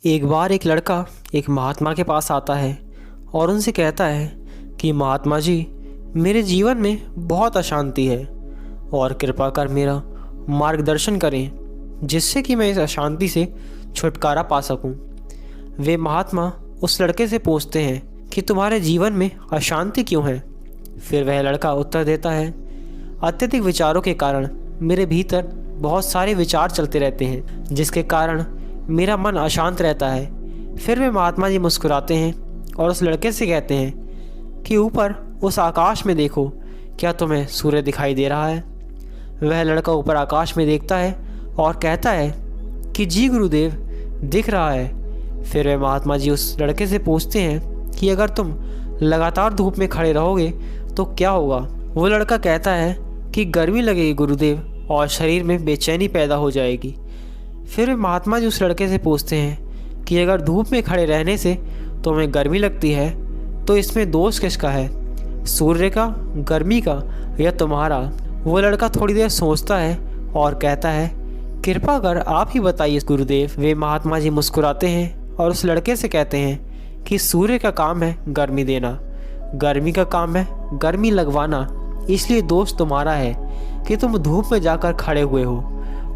एक बार एक लड़का एक महात्मा के पास आता है और उनसे कहता है कि महात्मा जी, मेरे जीवन में बहुत अशांति है और कृपा कर मेरा मार्गदर्शन करें जिससे कि मैं इस अशांति से छुटकारा पा सकूं। वे महात्मा उस लड़के से पूछते हैं कि तुम्हारे जीवन में अशांति क्यों है। फिर वह लड़का उत्तर देता है, अत्यधिक विचारों के कारण मेरे भीतर बहुत सारे विचार चलते रहते हैं जिसके कारण मेरा मन अशांत रहता है। फिर वे महात्मा जी मुस्कुराते हैं और उस लड़के से कहते हैं कि ऊपर उस आकाश में देखो, क्या तुम्हें सूर्य दिखाई दे रहा है। वह लड़का ऊपर आकाश में देखता है और कहता है कि जी गुरुदेव, दिख रहा है। फिर वे महात्मा जी उस लड़के से पूछते हैं कि अगर तुम लगातार धूप में खड़े रहोगे तो क्या होगा। वो लड़का कहता है कि गर्मी लगेगी गुरुदेव और शरीर में बेचैनी पैदा हो जाएगी। फिर वे महात्मा जी उस लड़के से पूछते हैं कि अगर धूप में खड़े रहने से तुम्हें गर्मी लगती है तो इसमें दोष किसका है, सूर्य का, गर्मी का या तुम्हारा। वो लड़का थोड़ी देर सोचता है और कहता है, कृपा कर आप ही बताइए गुरुदेव। वे महात्मा जी मुस्कुराते हैं और उस लड़के से कहते हैं कि सूर्य का काम है गर्मी देना, गर्मी का काम है गर्मी लगवाना, इसलिए दोष तुम्हारा है कि तुम धूप में जाकर खड़े हुए हो।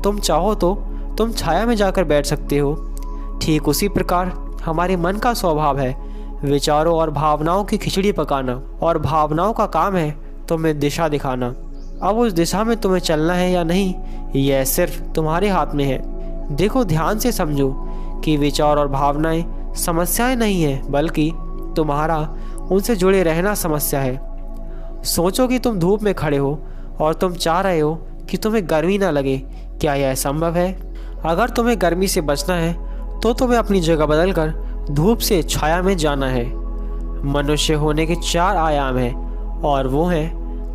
तुम चाहो तो तुम छाया में जाकर बैठ सकते हो। ठीक उसी प्रकार हमारे मन का स्वभाव है विचारों और भावनाओं की खिचड़ी पकाना, और भावनाओं का काम है तुम्हें दिशा दिखाना। अब उस दिशा में तुम्हें चलना है या नहीं, यह सिर्फ तुम्हारे हाथ में है। देखो, ध्यान से समझो कि विचार और भावनाएं समस्याएं नहीं है, बल्कि तुम्हारा उनसे जुड़े रहना समस्या है। सोचो कि तुम धूप में खड़े हो और तुम चाह रहे हो कि तुम्हें गर्मी ना लगे। क्या यह संभव है? अगर तुम्हें गर्मी से बचना है तो तुम्हें अपनी जगह बदलकर धूप से छाया में जाना है। मनुष्य होने के 4 आयाम हैं और वो हैं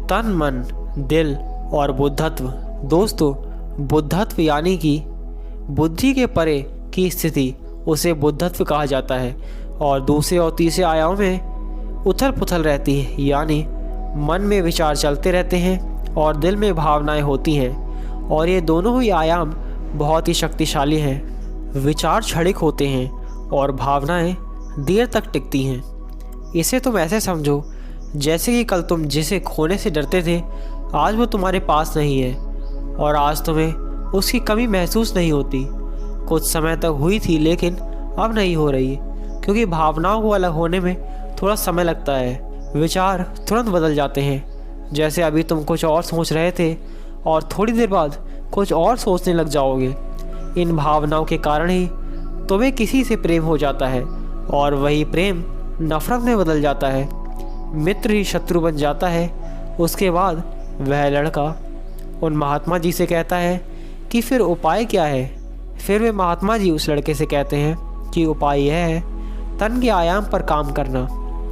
तन, मन, दिल और बुद्धत्व। दोस्तों, बुद्धत्व यानी कि बुद्धि के परे की स्थिति, उसे बुद्धत्व कहा जाता है। और दूसरे और तीसरे आयाम में उथल पुथल रहती है, यानी मन में विचार चलते रहते हैं और दिल में भावनाएं होती हैं। और ये दोनों ही आयाम बहुत ही शक्तिशाली हैं। विचार क्षणिक होते हैं और भावनाएं देर तक टिकती हैं। इसे तुम ऐसे समझो जैसे कि कल तुम जिसे खोने से डरते थे आज वो तुम्हारे पास नहीं है और आज तुम्हें उसकी कमी महसूस नहीं होती। कुछ समय तक हुई थी लेकिन अब नहीं हो रही, क्योंकि भावनाओं को अलग होने में थोड़ा समय लगता है। विचार तुरंत बदल जाते हैं, जैसे अभी तुम कुछ और सोच रहे थे और थोड़ी देर बाद कुछ और सोचने लग जाओगे। इन भावनाओं के कारण ही तुम्हें किसी से प्रेम हो जाता है और वही प्रेम नफरत में बदल जाता है, मित्र ही शत्रु बन जाता है। उसके बाद वह लड़का उन महात्मा जी से कहता है कि फिर उपाय क्या है। फिर वे महात्मा जी उस लड़के से कहते हैं कि उपाय यह है तन के आयाम पर काम करना,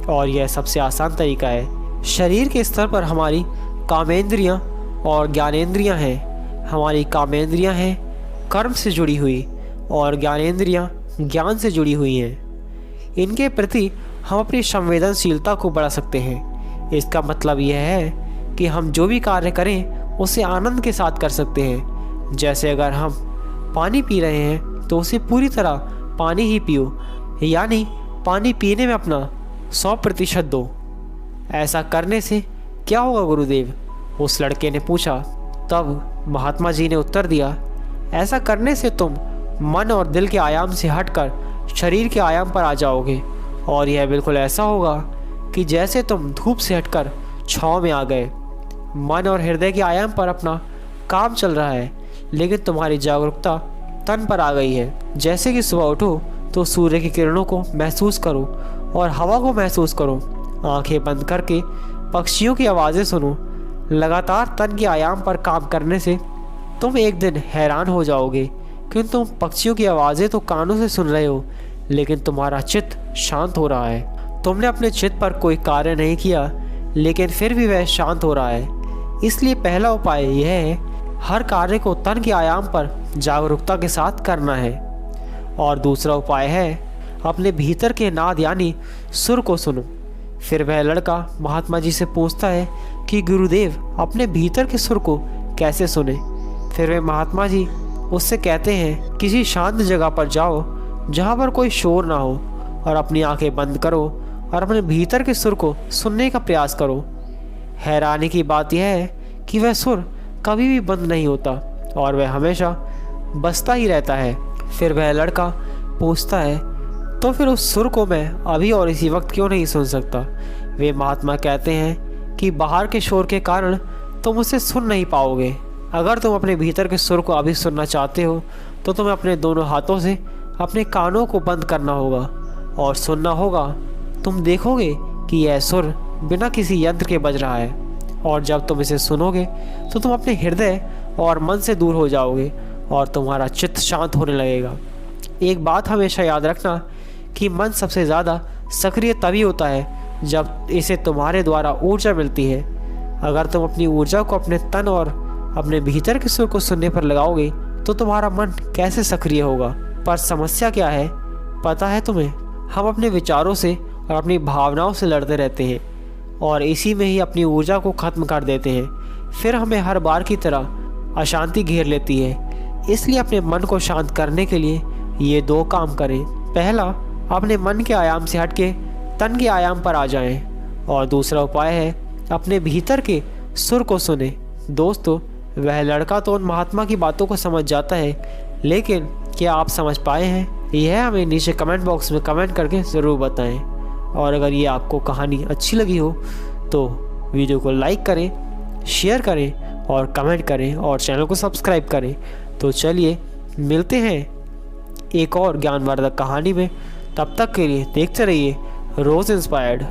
और यह सबसे आसान तरीका है। शरीर के स्तर पर हमारी कामेंद्रियां और ज्ञानेंद्रियां हैं। हमारी कामेंद्रियां हैं कर्म से जुड़ी हुई और ज्ञानेंद्रियां ज्ञान से जुड़ी हुई हैं। इनके प्रति हम अपनी संवेदनशीलता को बढ़ा सकते हैं। इसका मतलब यह है कि हम जो भी कार्य करें उसे आनंद के साथ कर सकते हैं। जैसे अगर हम पानी पी रहे हैं तो उसे पूरी तरह पानी ही पियो, यानी पानी पीने में अपना 100% दो। ऐसा करने से क्या होगा गुरुदेव? उस लड़के ने पूछा। तब महात्मा जी ने उत्तर दिया, ऐसा करने से तुम मन और दिल के आयाम से हटकर शरीर के आयाम पर आ जाओगे, और यह बिल्कुल ऐसा होगा कि जैसे तुम धूप से हटकर छांव में आ गए। मन और हृदय के आयाम पर अपना काम चल रहा है, लेकिन तुम्हारी जागरूकता तन पर आ गई है। जैसे कि सुबह उठो तो सूर्य की किरणों को महसूस करो और हवा को महसूस करो। आंखें बंद करके पक्षियों की आवाज़ें सुनो। लगातार तन के आयाम पर काम करने से तुम एक दिन हैरान हो जाओगे कि तुम पक्षियों की आवाज़ें तो कानों से सुन रहे हो, लेकिन तुम्हारा चित्त शांत हो रहा है। तुमने अपने चित्त पर कोई कार्य नहीं किया, लेकिन फिर भी वह शांत हो रहा है। इसलिए पहला उपाय यह है, हर कार्य को तन के आयाम पर जागरूकता के साथ करना है। और दूसरा उपाय है, अपने भीतर के नाद यानी सुर को सुनो। फिर वह लड़का महात्मा जी से पूछता है कि गुरुदेव, अपने भीतर के सुर को कैसे सुने। फिर वे महात्मा जी उससे कहते हैं, किसी शांत जगह पर जाओ जहाँ पर कोई शोर ना हो, और अपनी आंखें बंद करो और अपने भीतर के सुर को सुनने का प्रयास करो। हैरानी की बात यह है कि वह सुर कभी भी बंद नहीं होता और वह हमेशा बजता ही रहता है। फिर वह लड़का पूछता है, तो फिर उस सुर को मैं अभी और इसी वक्त क्यों नहीं सुन सकता? वे महात्मा कहते हैं कि बाहर के शोर के कारण तुम उसे सुन नहीं पाओगे। अगर तुम अपने भीतर के सुर को अभी सुनना चाहते हो तो तुम्हें अपने दोनों हाथों से अपने कानों को बंद करना होगा और सुनना होगा। तुम देखोगे कि यह सुर बिना किसी यंत्र के बज रहा है, और जब तुम इसे सुनोगे तो तुम अपने हृदय और मन से दूर हो जाओगे और तुम्हारा चित्त शांत होने लगेगा। एक बात हमेशा याद रखना कि मन सबसे ज़्यादा सक्रिय तभी होता है जब इसे तुम्हारे द्वारा ऊर्जा मिलती है। अगर तुम अपनी ऊर्जा को अपने तन और अपने भीतर के सुर को सुनने पर लगाओगे तो तुम्हारा मन कैसे सक्रिय होगा? पर समस्या क्या है पता है तुम्हें? हम अपने विचारों से और अपनी भावनाओं से लड़ते रहते हैं और इसी में ही अपनी ऊर्जा को ख़त्म कर देते हैं। फिर हमें हर बार की तरह अशांति घेर लेती है। इसलिए अपने मन को शांत करने के लिए ये 2 काम करें। पहला, अपने मन के आयाम से हटके तन के आयाम पर आ जाएं, और दूसरा उपाय है अपने भीतर के सुर को सुने। दोस्तों, वह लड़का तो उन महात्मा की बातों को समझ जाता है, लेकिन क्या आप समझ पाए हैं? यह हमें नीचे कमेंट बॉक्स में कमेंट करके ज़रूर बताएं। और अगर ये आपको कहानी अच्छी लगी हो तो वीडियो को लाइक करें, शेयर करें और कमेंट करें और चैनल को सब्सक्राइब करें। तो चलिए मिलते हैं एक और ज्ञानवर्धक कहानी में। तब तक के लिए देखते रहिए रोज़ इंस्पायर्ड।